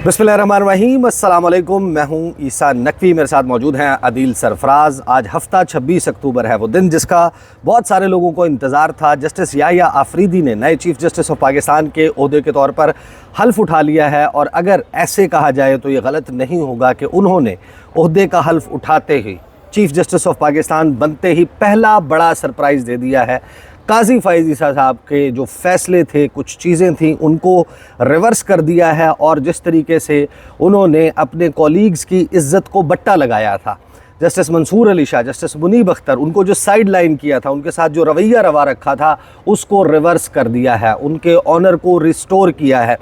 बिस्मिल्लाहिर्रहमानिर्रहीम, अस्सलाम वालेकुम। मैं हूं ईसा नकवी, मेरे साथ मौजूद हैं आदिल सरफराज। आज हफ्ता 26 अक्टूबर है, वो दिन जिसका बहुत सारे लोगों को इंतज़ार था। जस्टिस याह्या आफरीदी ने नए चीफ़ जस्टिस ऑफ पाकिस्तान के ओहदे के तौर पर हल्फ उठा लिया है, और अगर ऐसे कहा जाए तो ये गलत नहीं होगा कि उन्होंने ओहदे का हल्फ उठाते ही, चीफ़ जस्टिस ऑफ पाकिस्तान बनते ही पहला बड़ा सरप्राइज़ दे दिया है। काजी फ़ाइज़ ईसा साहब के जो फ़ैसले थे, कुछ चीज़ें थीं, उनको रिवर्स कर दिया है। और जिस तरीके से उन्होंने अपने कॉलीग्स की इज़्ज़त को बट्टा लगाया था, जस्टिस मंसूर अली शाह, जस्टिस मुनीब अख्तर, उनको जो साइड लाइन किया था, उनके साथ जो रवैया रवा रखा था, उसको रिवर्स कर दिया है, उनके ऑनर को रिस्टोर किया है।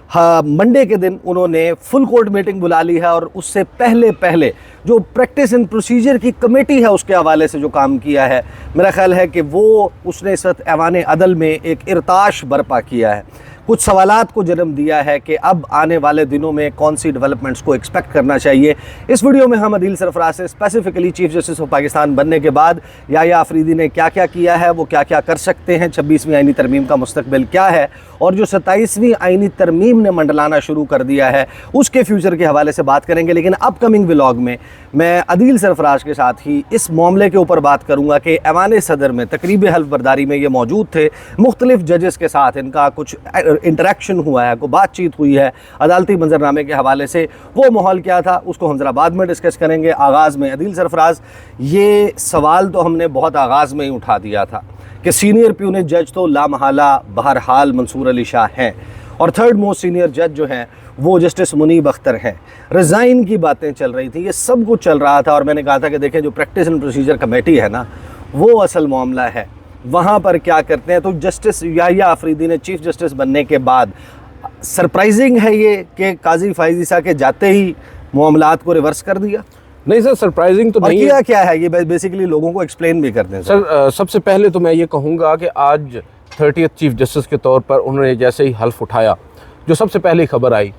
हाँ, मंडे के दिन उन्होंने फुल कोर्ट मीटिंग बुला ली है, और उससे पहले जो प्रैक्टिस एंड प्रोसीजर की कमेटी है उसके हवाले से जो काम किया है, मेरा ख्याल है कि वो उसने इस वक्त ऐवान अदल में एक इरताश बर्पा किया है, कुछ सवालात को जन्म दिया है कि अब आने वाले दिनों में कौन सी डेवलपमेंट्स को एक्सपेक्ट करना चाहिए। इस वीडियो में हम आदिल सरफराज से specifically chief justice of Pakistan बनने के बाद याह्या आफरीदी ने क्या क्या किया है, वो क्या क्या कर सकते हैं, 26वीं आईनी तरमीम का मुस्तकबिल क्या है, और जो 27वीं आईनी तरमीम ने मंडलाना शुरू कर दिया है उसके फ्यूचर के हवाले से बात करेंगे। लेकिन अपकमिंग व्लॉग में मैं आदिल सरफराज के साथ ही इस मामले के ऊपर बात करूँगा कि ऐवान सदर में तकरीब हल्फ बर्दारी में ये मौजूद थे, मुख्तलिफ जजेस के साथ इनका कुछ इंटरेक्शन हुआ है, को बातचीत हुई है अदालती मंजरनामे के हवाले से। वो माहौल क्या था उसको हम ज़रा बाद में डिस्कस करेंगे। आगाज़ में आदिल सरफराज, ये सवाल तो हमने बहुत आगाज़ में ही उठा दिया था कि सीनियर प्यूनेट जज तो लामहाला बहरहाल मंसूर अली शाह हैं, और थर्ड मोस्ट सीनियर जज जो हैं वो जस्टिस मुनीब अख्तर हैं। रिज़ाइन की बातें चल रही थी, ये सब कुछ चल रहा था, और मैंने कहा था कि देखें, जो प्रैक्टिस एंड प्रोसीजर कमेटी है ना, वो असल मामला है, वहाँ पर क्या करते हैं। तो जस्टिस याह्या आफरीदी ने चीफ़ जस्टिस बनने के बाद, सरप्राइजिंग है ये कि काजी फ़ाइज़ ईसा के जाते ही मामलात को रिवर्स कर दिया? नहीं सर, सरप्राइजिंग तो नहीं है। क्या है ये, बेसिकली लोगों को एक्सप्लेन भी करते हैं सर। सबसे पहले तो मैं ये कहूँगा कि आज 30th चीफ जस्टिस के तौर पर उन्होंने जैसे ही हल्फ उठाया, जो सबसे पहले खबर आई,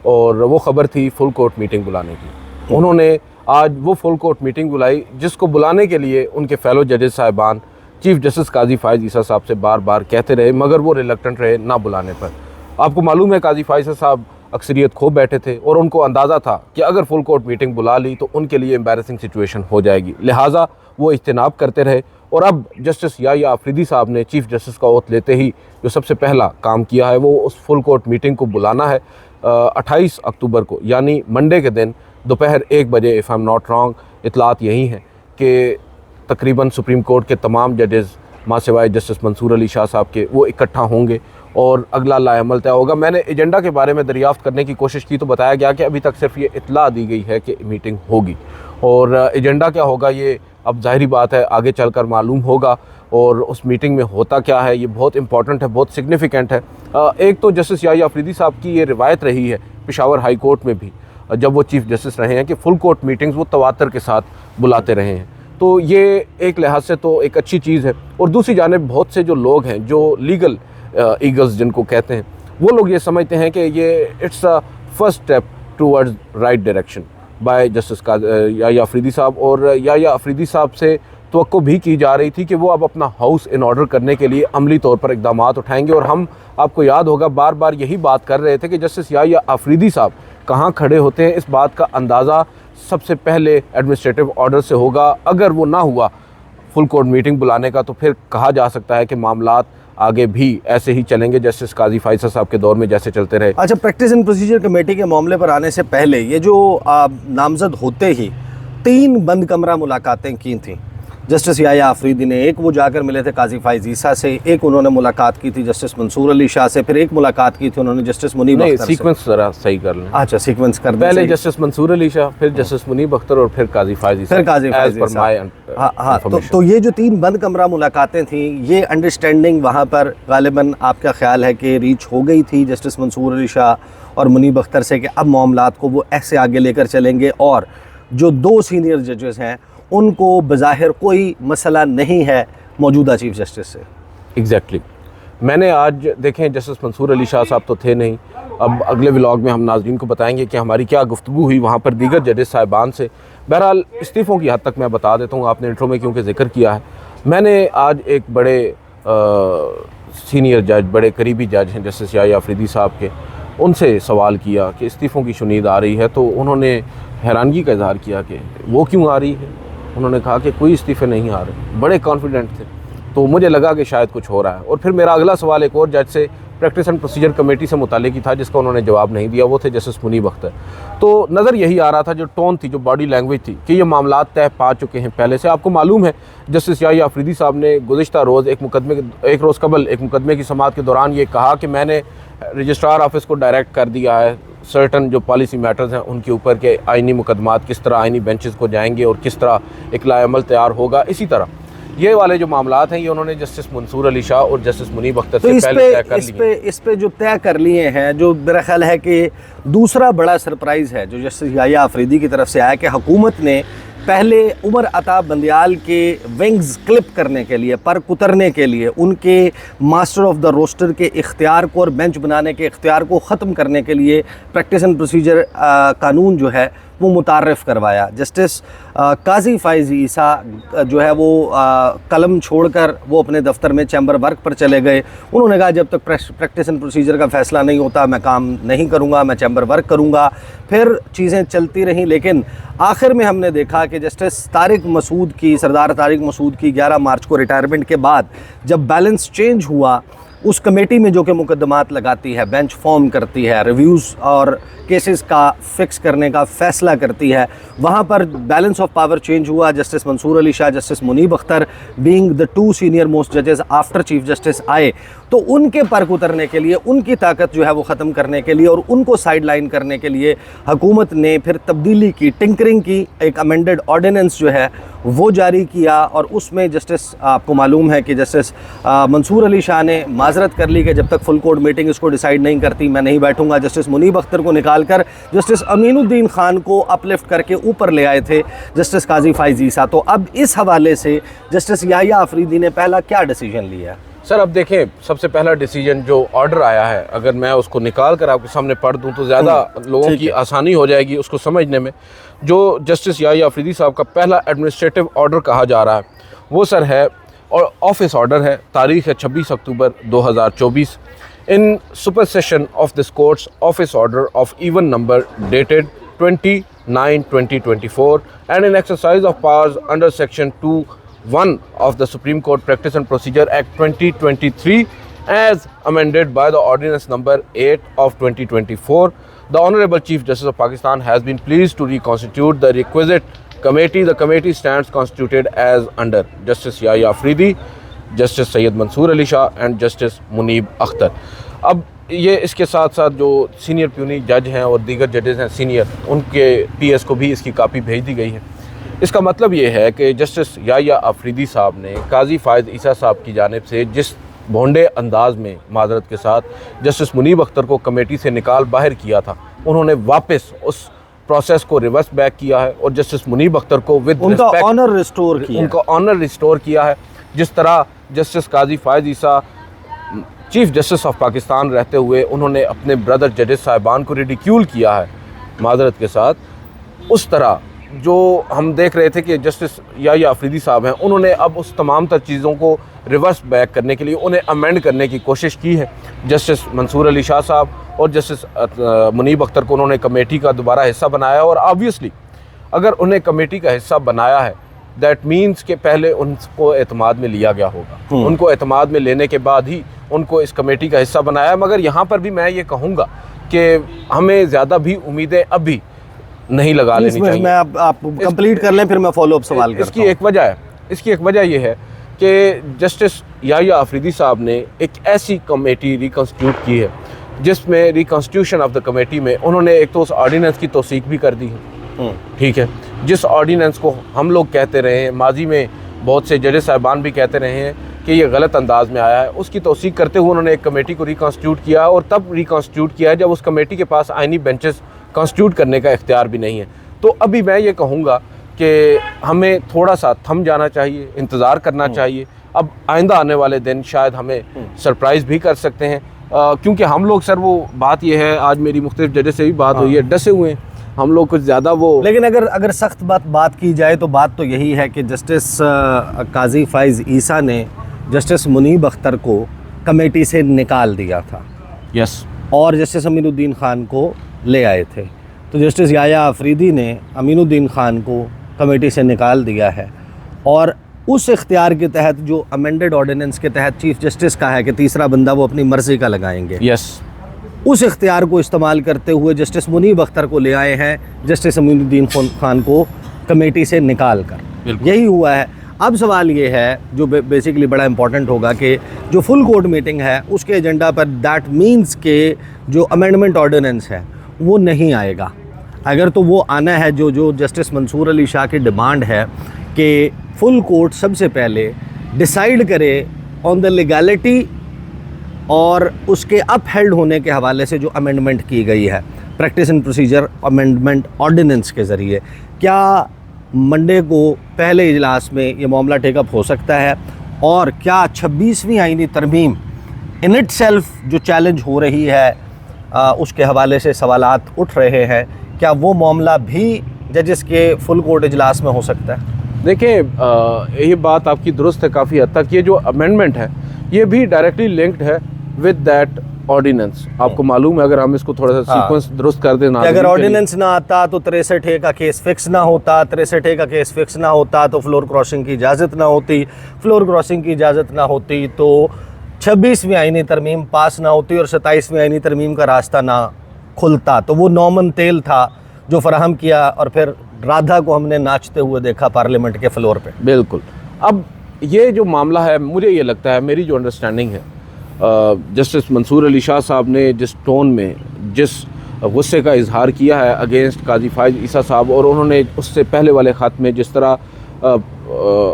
और वो खबर थी फुल कोर्ट मीटिंग बुलाने की। उन्होंने आज वो फुल कोर्ट मीटिंग बुलाई, जिसको बुलाने के लिए उनके फेलो जजेस साहिबान चीफ जस्टिस काजी फ़ाइज़ ईसा साहब से बार बार कहते रहे, मगर वो रिलक्टेंट रहे ना बुलाने पर। आपको मालूम है, काजी फ़ाइज़ साहब अक्सरियत खो बैठे थे, और उनको अंदाज़ा था कि अगर फुल कोर्ट मीटिंग बुला ली तो उनके लिए एम्बैरेसिंग सिचुएशन हो जाएगी, लिहाजा वो इज्तिनाब करते रहे। और अब जस्टिस याह्या आफरीदी साहब ने चीफ जस्टिस का ओथ लेते ही जो सबसे पहला काम किया है वो उस फुल कोर्ट मीटिंग को बुलाना है 28 अक्टूबर को, यानी मंडे के दिन दोपहर 1 बजे। If I am not wrong, इतलात यही हैं कि तकरीबन सुप्रीम कोर्ट के तमाम जजेस मां सिवाय जस्टिस मंसूर अली शाह साहब के वो इकट्ठा होंगे और अगला लाएमल तय होगा। मैंने एजेंडा के बारे में दरियाफ़्त करने की कोशिश की तो बताया गया कि अभी तक सिर्फ ये इतला दी गई है कि मीटिंग होगी, और एजेंडा क्या होगा ये अब ज़ाहिरी बात है आगे चलकर मालूम होगा। और उस मीटिंग में होता क्या है ये बहुत इंपॉर्टेंट है, बहुत सिग्निफिकेंट है। एक तो जस्टिस याह्या आफरीदी साहब की ये रिवायत रही है पेशावर हाई कोर्ट में भी, जब वो चीफ जस्टिस रहे हैं, कि फुल कोर्ट मीटिंग्स वो तवातर के साथ बुलाते रहे हैं। तो ये एक लिहाज से तो एक अच्छी चीज़ है। और दूसरी जानिब बहुत से जो लोग हैं, जो लीगल ईगल्स जिनको कहते हैं, वो लोग ये समझते हैं कि ये it's a first step towards right direction by justice Yahya Afridi साहब। और याह्या आफरीदी साहब से तवक्को भी की जा रही थी कि वो अब अपना हाउस इन ऑर्डर करने के लिए अमली तौर पर इक़दाम उठाएंगे। और हम, आपको याद होगा, बार बार यही बात कर रहे थे कि जस्टिस याह्या आफरीदी साहब कहाँ खड़े होते हैं, इस बात का अंदाज़ा सबसे पहले एडमिनिस्ट्रेटिव ऑर्डर से होगा। अगर वो ना हुआ फुल कोर्ट मीटिंग बुलाने का, तो फिर कहा जा सकता है कि मामलात आगे भी ऐसे ही चलेंगे जस्टिस काजी फ़ाइज़ साहब के दौर में जैसे चलते रहे। अच्छा, प्रैक्टिस एंड प्रोसीजर कमेटी के मामले पर आने से पहले ये जो नामजद होते ही 3 बंद कमरा मुलाकातें की थी जस्टिस याह्या आफरीदी ने। एक वो जाकर मिले थे काजी फ़ाइज़ ईसा से, एक उन्होंने मुलाकात की थी जस्टिस मंसूर अली शाह से, फिर एक मुलाकात की थी उन्होंने जस्टिस मुनीब अख्तर से। सीक्वेंस ज़रा सही कर लें। अच्छा, सीक्वेंस कर दें। पहले जस्टिस मंसूर अली शाह, फिर जस्टिस मुनीब अख्तर, और फिर काजी फ़ाइज़ ईसा। हाँ, तो ये जो 3 बंद कमरा मुलाकातें थी, ये अंडरस्टैंडिंग वहाँ पर गालिबन आपका ख्याल है कि रीच हो गई थी जस्टिस मंसूर अली शाह और मुनीब अख्तर से, कि अब मामलात को वो ऐसे आगे लेकर चलेंगे, और जो 2 सीनियर जजेस हैं उनको बज़ाहिर कोई मसला नहीं है मौजूदा चीफ जस्टिस से? एग्जैक्टली। मैंने आज देखें, जस्टिस मंसूर अली शाह साहब तो थे नहीं, अब अगले व्लॉग में हम नाज़रीन को बताएंगे कि हमारी क्या गुफ्तगू हुई वहाँ पर दीगर जजेस साहिबान से। बहरहाल इस्तीफ़ों की हद तक मैं बता देता हूँ, आपने इंट्रो में क्योंकि जिक्र किया है। मैंने आज एक बड़े सीनियर जज, बड़े करीबी जज हैं जस्टिस याह्या आफरीदी साहब के, उनसे सवाल किया कि इस्तीफ़ों की शुनीद आ रही है, तो उन्होंने हैरानगी का इजहार किया कि वो क्यों आ रही है। उन्होंने कहा कि कोई इस्तीफ़े नहीं आ रहे, बड़े कॉन्फिडेंट थे। तो मुझे लगा कि शायद कुछ हो रहा है। और फिर मेरा अगला सवाल एक और जज से प्रैक्टिस एंड प्रोसीजर कमेटी से मुताल्लिक ही था, जिसका उन्होंने जवाब नहीं दिया। वो थे जस्टिस मुनीब अख्तर। तो नज़र यही आ रहा था, जो टोन थी, जो बॉडी लैंग्वेज थी, कि ये मामला तय पा चुके हैं पहले से। आपको मालूम है जस्टिस याहिया अफरीदी साहब ने गुज़िश्ता रोज़ एक रोज़ कबल एक मुकदमे की समाअत के दौरान ये कहा कि मैंने रजिस्ट्रार ऑफिस को डायरेक्ट कर दिया है सर्टन जो पॉलिसी मैटर्स हैं उनके ऊपर के आइनी मुकदमात किस तरह आइनी बेंचेस को जाएंगे और किस तरह एक लाएअमल तैयार होगा। इसी तरह ये वाले जो मामलात हैं ये उन्होंने जस्टिस मंसूर अली शाह और जस्टिस मुनीब अख्तर से पहले तय कर लिए। इस पे जो तय कर लिए हैं, जो मेरा ख्याल है कि दूसरा बड़ा सरप्राइज़ है जो जस्टिस याहिया अफरीदी की तरफ से आया कि हुकूमत ने पहले उमर अता बंदियाल के विंग्स क्लिप करने के लिए, पर कुतरने के लिए, उनके मास्टर ऑफ द रोस्टर के इख्तियार को और बेंच बनाने के इख्तियार को ख़त्म करने के लिए प्रैक्टिस एंड प्रोसीजर कानून जो है वो मुतारफ़ करवाया। जस्टिस काजी फ़ाइज़ ईसा जो है वो कलम छोड़कर वो अपने दफ्तर में चैम्बर वर्क पर चले गए। उन्होंने कहा जब तक प्रैक्टिस एंड प्रोसीजर का फ़ैसला नहीं होता मैं काम नहीं करूँगा, मैं चैम्बर वर्क करूँगा। फिर चीज़ें चलती रहीं, लेकिन आखिर में हमने देखा कि जस्टिस सरदार तारिक मसूद की 11 मार्च को रिटायरमेंट के बाद जब बैलेंस चेंज हुआ, उस कमेटी में जो कि मुकदमात लगाती है, बेंच फॉर्म करती है, रिव्यूज़ और केसेस का फिक्स करने का फ़ैसला करती है, वहाँ पर बैलेंस ऑफ पावर चेंज हुआ। Justice Mansoor Ali Shah, justice Munib Akhtar being the 2 senior most जजेस आफ्टर चीफ जस्टिस आए, तो उनके पर उतरने के लिए, उनकी ताकत जो है वो ख़त्म करने के लिए और उनको साइड लाइन करने के लिए हुकूमत ने फिर तब्दीली की, टिंकरिंग की, एक अमेंडेड ऑर्डिनेंस जो है वो जारी किया। और उसमें जस्टिस, आपको मालूम है कि जस्टिस मंसूर अली शाह ने माजरत कर ली कि जब तक फुल कोर्ट मीटिंग इसको डिसाइड नहीं करती मैं नहीं बैठूंगा। जस्टिस मुनीब अख्तर को निकालकर जस्टिस अमीनुद्दीन खान को अपलिफ्ट करके ऊपर ले आए थे जस्टिस काजी फ़ाइज़ ईसा। तो अब इस हवाले से जस्टिस याहिया अफरीदी ने पहला क्या डिसीजन लिया? सर अब देखें, सबसे पहला डिसीजन जो ऑर्डर आया है, अगर मैं उसको निकाल कर आपके सामने पढ़ दूं तो ज़्यादा लोगों की आसानी हो जाएगी उसको समझने में। जो जस्टिस याहिया अफरीदी साहब का पहला एडमिनिस्ट्रेटिव ऑर्डर कहा जा रहा है वो सर है, और ऑफिस ऑर्डर है, तारीख़ है 26 अक्टूबर 2024। In super session of this court's office order of even number dated 29/2024 and in exercise of powers under section 2(1) of the Supreme Court Practice and Procedure Act 2023 as amended by the Ordinance number 8 of 2024. The Honorable Chief Justice of Pakistan has been pleased to reconstitute the requisite committee. The committee stands constituted as under Justice Yahiya Afridi, Justice Syed Mansoor Ali Shah and Justice Muneeb Akhtar. अब ये इसके साथ साथ जो senior puny जज हैं और दीगर जजेस हैं सीनियर, उनके पीएस को भी इसकी कापी भेज दी गई है। इसका मतलब ये है कि जस्टिस याहिया अफरीदी साहब ने काजी फ़ाइज़ ईसा साहब की जानिब से जिस भोंडे अंदाज में माजरत के साथ जस्टिस मुनीब अख्तर को कमेटी से निकाल बाहर किया था, उन्होंने वापस उस प्रोसेस को रिवर्स बैक किया है और जस्टिस मुनीब अख्तर को विद उनका ऑनर रिस्टोर किया है। जिस तरह justice Qazi Faez Isa chief justice of Pakistan रहते हुए उन्होंने अपने ब्रदर जजेस साहिबान को रिडिक्यूल किया है माजरत के साथ, उस तरह जो हम देख रहे थे कि जस्टिस याहिया अफरीदी साहब हैं, उन्होंने अब उस तमाम तर चीज़ों को रिवर्स बैक करने के लिए उन्हें अमेंड करने की कोशिश की है। जस्टिस मंसूर अली शाह साहब और जस्टिस मुनीब अख्तर को उन्होंने कमेटी का दोबारा हिस्सा बनाया, और ऑब्वियसली अगर उन्हें कमेटी का हिस्सा बनाया है दैट मीन्स कि पहले उनको एतमाद में लिया गया होगा। उनको एतमाद में लेने के बाद ही उनको इस कमेटी का हिस्सा बनाया। मगर यहाँ पर भी मैं ये कहूँगा कि हमें ज़्यादा भी उम्मीदें अब भी नहीं लगा लेनी चाहिए। मैं आप कंप्लीट कर लें, फिर मैं फॉलो अप सवाल करता हूं। इसकी एक वजह यह है कि जस्टिस याहिया अफरीदी साहब ने एक ऐसी कमेटी रिकॉन्स्टिट्यूट की है जिसमें रिकॉन्स्टिट्यूशन ऑफ द कमेटी में उन्होंने एक तो उस ऑर्डिनेंस की तौसीक भी कर दी है, ठीक है, जिस ऑर्डिनेंस को हम लोग कहते रहे हैं, माजी में बहुत से जजेस साहिबान भी कहते रहे हैं कि ये गलत अंदाज में आया है, उसकी तौसीक करते हुए उन्होंने एक कमेटी को रिकॉन्स्टिट्यूट किया, और तब रिकॉन्स्टिट्यूट किया है जब उस कमेटी के पास आइनी बेंचेस कॉन्स्टिट्यूट करने का इख्तियार भी नहीं है। तो अभी मैं ये कहूँगा कि हमें थोड़ा सा थम जाना चाहिए, इंतज़ार करना चाहिए। अब आइंदा आने वाले दिन शायद हमें सरप्राइज़ भी कर सकते हैं, क्योंकि हम लोग सर वो बात ये है, आज मेरी मुख्तलिफ जजेस से भी बात हुई है, डसे हुए हैं हम लोग कुछ ज़्यादा वो। लेकिन अगर सख्त बात की जाए तो बात तो यही है कि जस्टिस काजी फ़ाइज़ ईसा ने जस्टिस मुनीब अख्तर को कमेटी से निकाल दिया था। यस, और जस्टिस अमीनुद्दीन खान को ले आए थे। तो जस्टिस याया आफरीदी ने अमीनुद्दीन खान को कमेटी से निकाल दिया है और उस इख्तियार के तहत जो अमेंडेड ऑर्डिनेंस के तहत चीफ जस्टिस का है कि तीसरा बंदा वो अपनी मर्ज़ी का लगाएंगे, यस, उस इख्तियार को इस्तेमाल करते हुए जस्टिस मुनीब अख्तर को ले आए हैं जस्टिस अमीनुद्दीन खान को कमेटी से निकाल कर। यही हुआ है। अब सवाल ये है जो बेसिकली बड़ा इंपॉर्टेंट होगा कि जो फुल कोर्ट मीटिंग है उसके एजेंडा पर दैट मीन्स के जो अमेंडमेंट ऑर्डिनेंस है वो नहीं आएगा। अगर तो वो आना है जो जस्टिस मंसूर अली शाह की डिमांड है कि फुल कोर्ट सबसे पहले डिसाइड करे ऑन द लीगैलिटी और उसके अपहेल्ड होने के हवाले से जो अमेंडमेंट की गई है practice and procedure amendment ordinance के ज़रिए, क्या मंडे को पहले इजलास में ये मामला टेकअप हो सकता है? और क्या 26वीं आईनी तरमीम इन इट सेल्फ जो चैलेंज हो रही है उसके हवाले से सवालात उठ रहे हैं, क्या वो मामला भी जजेस के फुल कोर्ट इजलास में हो सकता है? देखिए, ये बात आपकी दुरुस्त है काफ़ी हद तक। ये जो अमेंडमेंट है ये भी डायरेक्टली लिंक्ड है विद दैट ऑर्डिनेंस। आपको मालूम है, अगर हम इसको थोड़ा सा सीक्वेंस दुरुस्त कर दें, अगर ऑर्डिनेंस ना आता तो 63A का केस फिक्स ना होता, 63A का केस फिक्स ना होता तो फ्लोर क्रॉसिंग की इजाज़त ना होती, फ्लोर क्रॉसिंग की इजाज़त ना होती तो 26वीं आईनी तरमीम पास ना होती और 27वीं आईनी तरमीम का रास्ता ना खुलता। तो वो नॉमन तेल था जो फराहम किया और फिर राधा को हमने नाचते हुए देखा पार्लियामेंट के फ्लोर पे। बिल्कुल। अब ये जो मामला है, मुझे ये लगता है, मेरी जो अंडरस्टैंडिंग है, जस्टिस मंसूर अली शाह साहब ने जिस टोन में, जिस गुस्से का इजहार किया है अगेंस्ट काजी फाइज ईसा साहब, और उन्होंने उससे पहले वाले ख़त में जिस तरह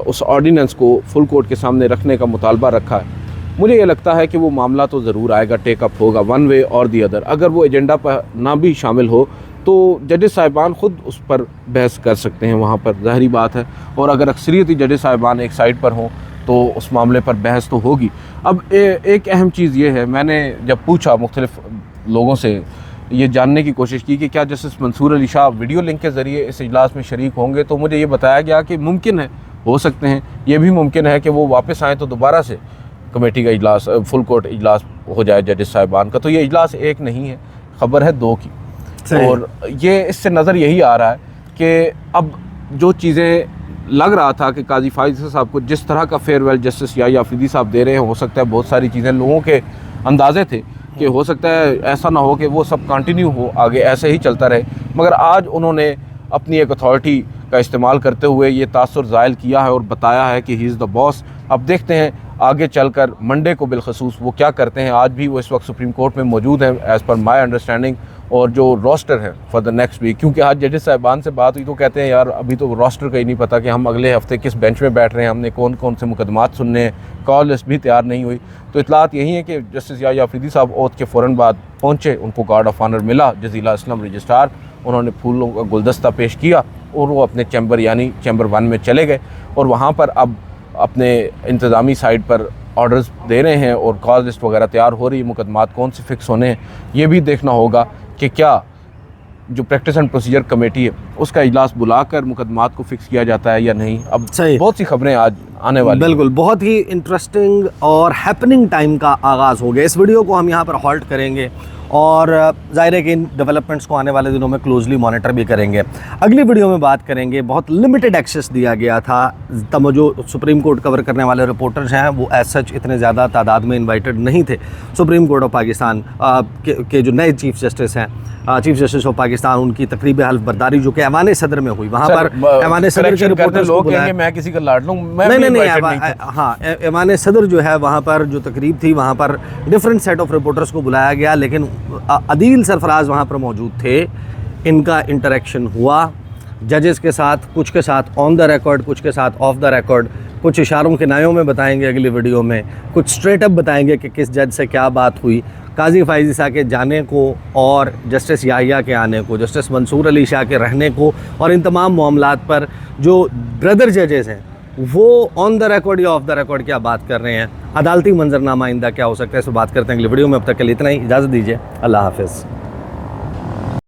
उस ऑर्डिनेंस को फुल कोर्ट के सामने रखने का मुतालबा रखा है, मुझे ये लगता है कि वो मामला तो ज़रूर आएगा, टेकअप होगा वन वे और दी अदर। अगर वो एजेंडा पर ना भी शामिल हो तो जजेस साहिबान ख़ुद उस पर बहस कर सकते हैं, वहाँ पर ज़ाहिरी बात है। और अगर अक्सरियती जजेस साहिबान एक साइड पर हों तो उस मामले पर बहस तो होगी। अब एक अहम चीज़ ये है, मैंने जब पूछा मुख्तलिफ लोगों से, ये जानने की कोशिश की कि क्या justice Mansoor Ali Shah video link के ज़रिए इस इजलास में शरीक होंगे, तो मुझे ये बताया गया कि मुमकिन है, हो सकते हैं। ये भी मुमकिन है कि वो वापस आएँ तो दोबारा से कमेटी का इजलास, फुल कोर्ट इजलास हो जाए जजेस साहिबान का। तो ये इजलास एक नहीं है, ख़बर है दो की। और ये इससे नज़र यही आ रहा है कि अब जो चीज़ें लग रहा था कि काजी फाइज साहब को जिस तरह का फेयरवेल जस्टिस याया आफरीदी साहब दे रहे हैं, हो सकता है बहुत सारी चीज़ें लोगों के अंदाजे थे कि हो सकता है ऐसा ना हो कि वो सब कंटिन्यू हो, आगे ऐसे ही चलता रहे। मगर आज उन्होंने अपनी एक अथॉरिटी का इस्तेमाल करते हुए ये तासुर ज़ाहिर किया है और बताया है कि ही इज़ द बॉस। अब देखते हैं आगे चलकर मंडे को बिलखसूस वो क्या करते हैं। आज भी वो इस वक्त सुप्रीम कोर्ट में मौजूद हैं एज़ पर माई अंडरस्टैंडिंग, और जो रोस्टर है फॉर द नेक्स्ट वीक, क्योंकि आज जजेस साहिबान से बात हुई तो कहते हैं यार अभी तो रोस्टर का ही नहीं पता कि हम अगले हफ्ते किस बेंच में बैठ रहे हैं, हमने कौन कौन से मुकदमात सुनने हैं, कॉल लिस्ट भी तैयार नहीं हुई। तो इतलात यही है कि जस्टिस याया आफरीदी साहब ओथ के फ़ौरन बाद पहुँचे, उनको गार्ड ऑफ ऑनर मिला, जजीला असलम रजिस्ट्रार, उन्होंने फूलों का गुलदस्ता पेश किया और वो अपने चैम्बर यानी चैम्बर 1 में चले गए और वहाँ पर अब अपने इंतज़ामी साइड पर ऑर्डर्स दे रहे हैं और कॉल लिस्ट वगैरह तैयार हो रही है, मुकदमात कौन से फ़िक्स होने हैं। ये भी देखना होगा कि क्या जो प्रैक्टिस एंड प्रोसीजर कमेटी है उसका इजलास बुलाकर मुकदमात को फिक्स किया जाता है या नहीं। अब सही, बहुत सी खबरें आज आने वाली। बिल्कुल, बहुत ही इंटरेस्टिंग और हैपनिंग टाइम का आगाज़ हो गया। इस वीडियो को हम यहाँ पर हॉल्ट करेंगे और ज़ाहिर है कि इन डेवलपमेंट्स को आने वाले दिनों में क्लोजली मॉनिटर भी करेंगे। अगली वीडियो में बात करेंगे, बहुत लिमिटेड एक्सेस दिया गया था, तब जो सुप्रीम कोर्ट कवर करने वाले रिपोर्टर्स हैं वो एज सच इतने ज़्यादा तादाद में इनवाइटेड नहीं थे। सुप्रीम कोर्ट ऑफ पाकिस्तान के जो नए चीफ जस्टिस हैं, चीफ जस्टिस ऑफ पाकिस्तान, उनकी तकरीब हल्फ बर्दारी जो कि ऐवान सदर में हुई, वहाँ पर ऐवान सदर के रिपोर्टर्स को बुलाया। मैं किसी का लाड लूँ, हाँ, ऐवान सदर जो है वहाँ पर जो तकरीब थी वहाँ पर डिफरेंट सेट ऑफ रिपोर्टर्स को बुलाया गया, लेकिन अदील सरफराज वहाँ पर मौजूद थे। इनका इंटरेक्शन हुआ जजेस के साथ, कुछ के साथ ऑन द रिकॉर्ड, कुछ के साथ ऑफ द रिकॉर्ड, कुछ इशारों के नायों में बताएंगे अगली वीडियो में, कुछ स्ट्रेट अप बताएंगे कि किस जज से क्या बात हुई। काजी फाइज ईसा के जाने को और जस्टिस याहिया के आने को, जस्टिस मंसूर अली शाह के रहने को, और इन तमाम मामलात पर जो ब्रदर जजेस हैं वो ऑन द रिकॉर्ड या ऑफ द रिकॉर्ड क्या बात कर रहे हैं, अदालती मंजरनामा आइंदा क्या हो सकता है, इस पर बात करते हैं अगली वीडियो में। अब तक के लिए इतना ही, इजाज़त दीजिए, अल्लाह हाफ़िज़।